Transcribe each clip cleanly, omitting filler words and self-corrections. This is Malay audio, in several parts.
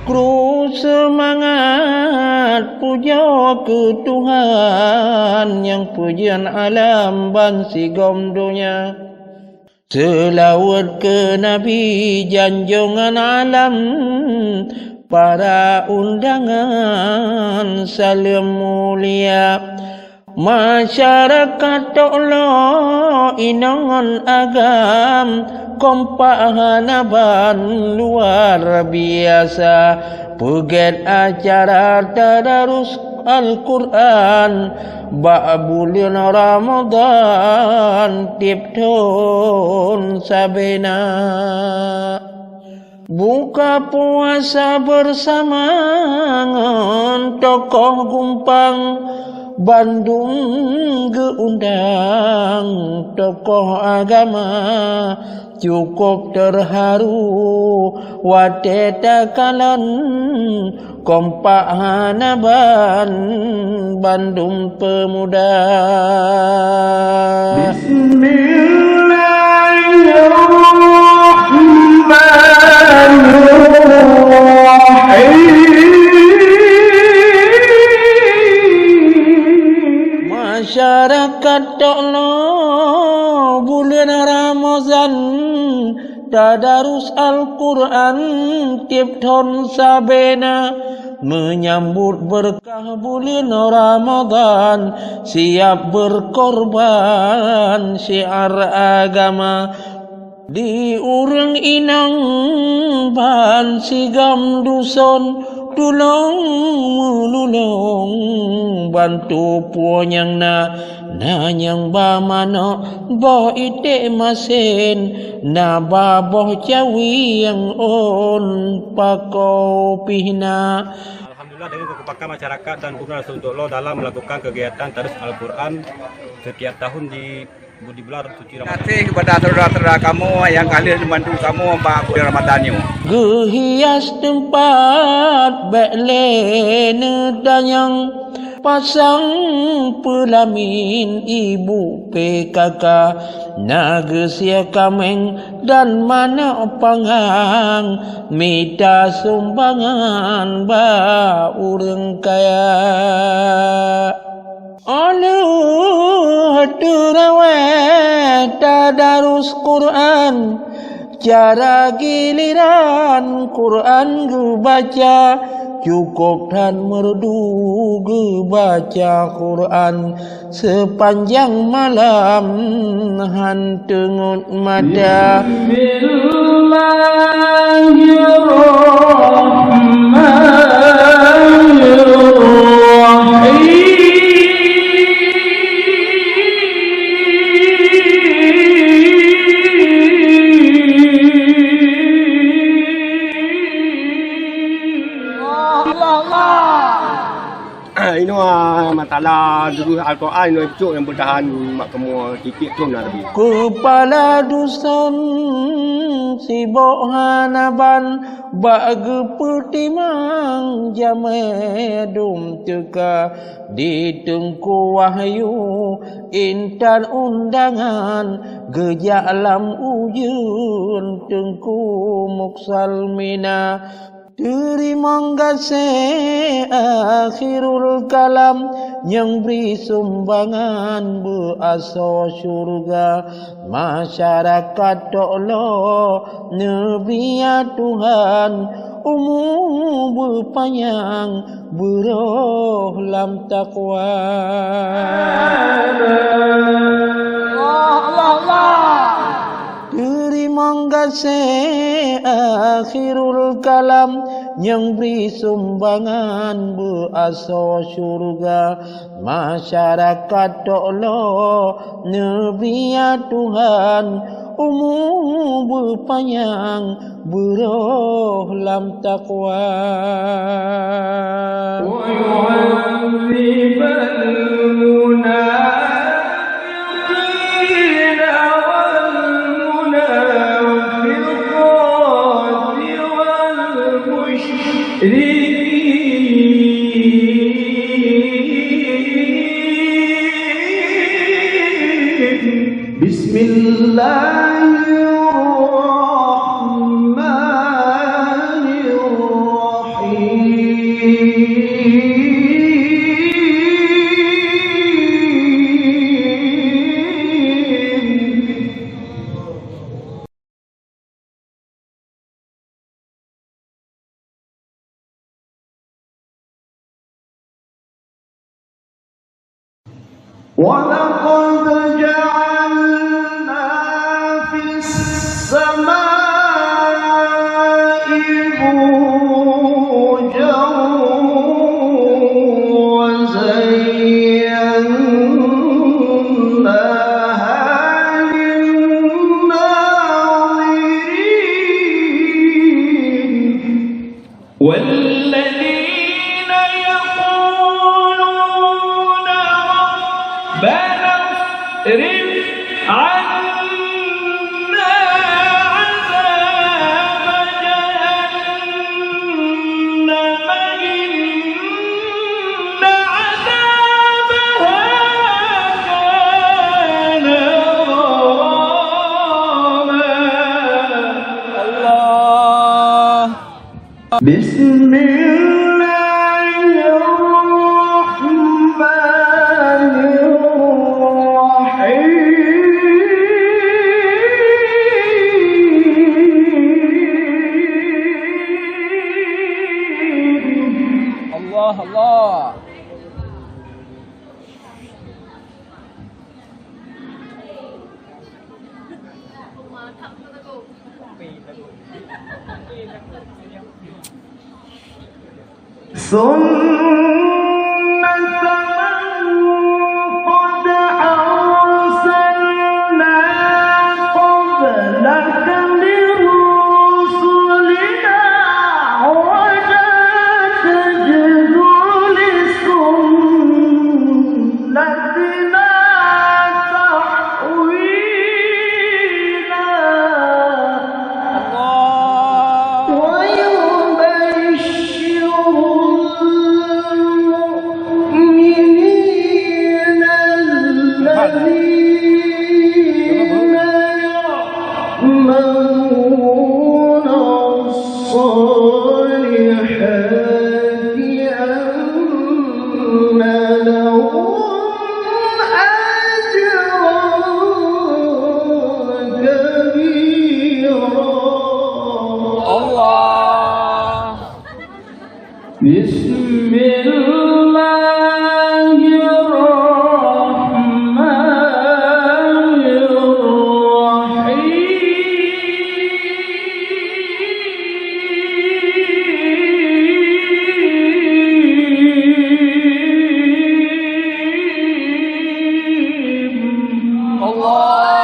Kru semangat puja ke Tuhan yang pujian alam ban sigom dunia. Selawat ke Nabi janjungan alam, para undangan salam mulia. Masyarakat Allah inangan agam, kompak hanaban luar biasa. Pegat acara tadarus Al-Quran, bulan Ramadan tiap tahun sabena. Buka puasa bersama ngan tokoh gumpang, Bandung geundang tokoh agama, cukup terharu wateta kalan, kompak hanaban Bandung pemuda. Bismillahirrahmanirrahim. Masyarakat Allah bulan Ramadan tadarus Al-Quran tiap tahun sabena. Menyambut berkah bulan Ramadan, siap berkorban syiar agama. Di urang inang ban sigam duson, tulung melulung bantu puanyang nanyang ba mano boh ite masen na baboh cawi yang on pakau pihna. Alhamdulillah dengan kekompakan masyarakat dan gubernur untuk Allah dalam melakukan kegiatan tadarus Al-Quran setiap tahun di bulan suci Ramadan. Terima kasih kepada saudara-saudara kamu yang kalian membantu kamu bulan Ramadan ini. Gehias tempat beklene danyang, pasang pelamin ibu PKK, nagesia kameng dan mana panggang, minta sumbangan ba urang kaya. Allah terawih tadarus Quran, cara giliran Quran baca, cukup dan merdu baca Quran sepanjang malam hantengut mata. Bismillahirrahmanirrahim. Ini masalah dulu Al-Quran ini cuk yang bertahan mak kamu titik tu nak lebih. Kepala dusun sibuk hanaban, bagi pertimang jamedum teka di tengku wahyu intan undangan, gejak alam ujun tengku muksal mina. Terima kasih akhirul kalam yang beri sumbangan berasa syurga. Masyarakat Allah Nabi ya Tuhan, umur berpanjang beroh lam taqwa. Terima kasih akhirul kalam yang beri sumbangan berasa syurga. Masyarakat Allah Nabi ya Tuhan, umur berpanjang beroh lam taqwa. Wa yu'adzibal Bismillahirrahmanirrahim. ولقد جعلنا في السماء بروجا وزيناها للناظرين والذين يقولون ربنا اصرف عنا عذاب جهنم إن عذابها كان غراما الله بسم الله الرحمن الرحيم الله الله سنة من قد أرسلنا قبلك من رسلنا ولا تجد لسنتنا تحويلا ويبشر المؤمنين الذين يعملون الصالحات أن لهم أجرا كبيرا الله بسم الله الرحمن الرحيم الله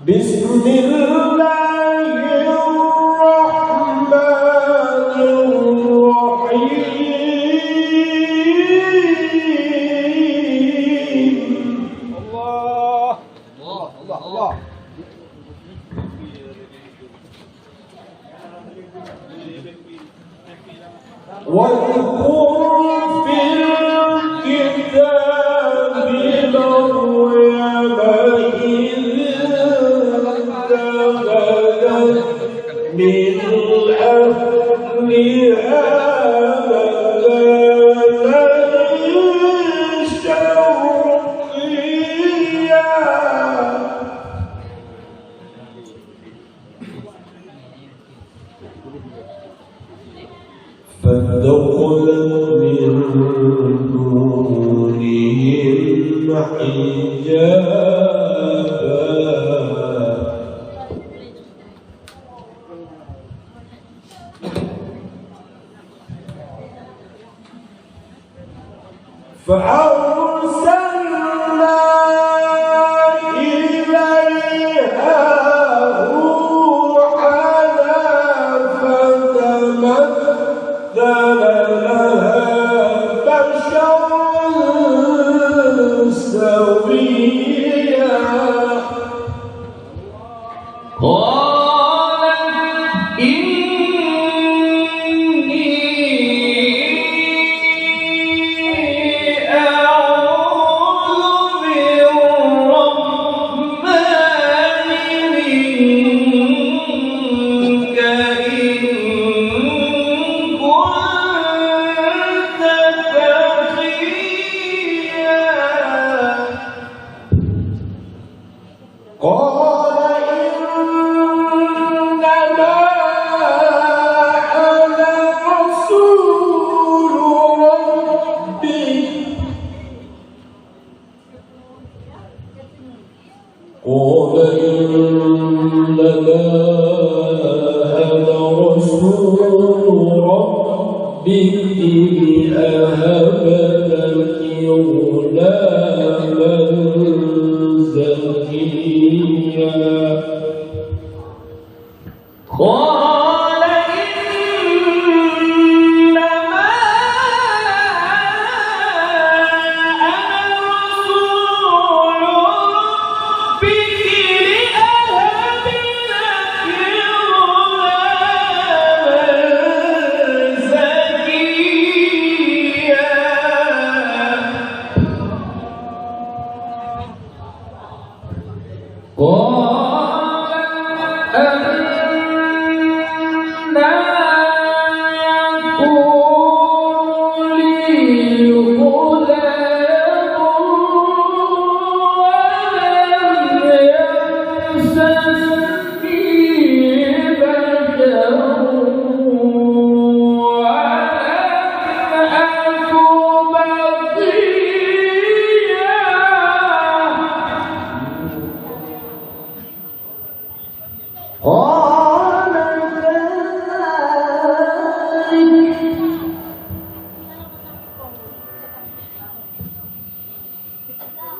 بسم الله الرحمن الرحيم الله الله الله الله واذكر في الكتاب مريم من أهلها مكانا شرقيا فدخلت من دونهم حجابا فأرسلنا إليها روحنا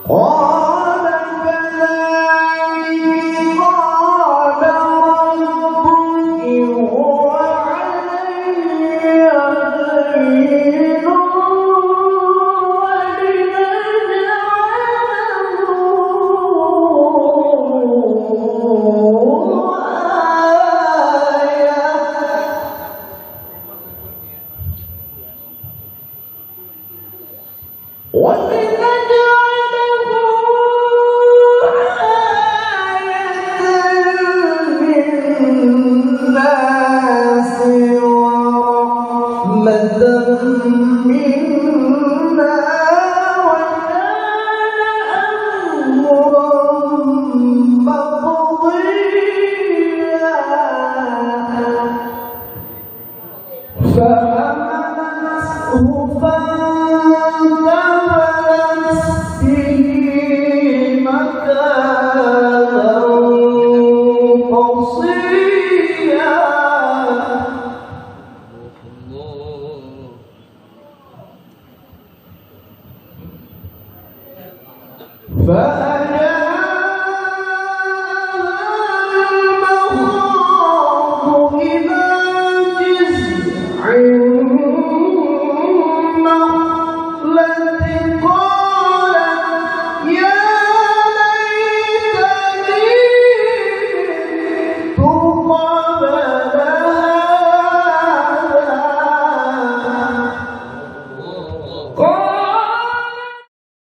قال كذلك قال ربك هو علي هين ولنجعله آية للناس ورحمة منا وكان أمرا مقضيا فحملته فانتبذت به مكانا قصيا فأتبعها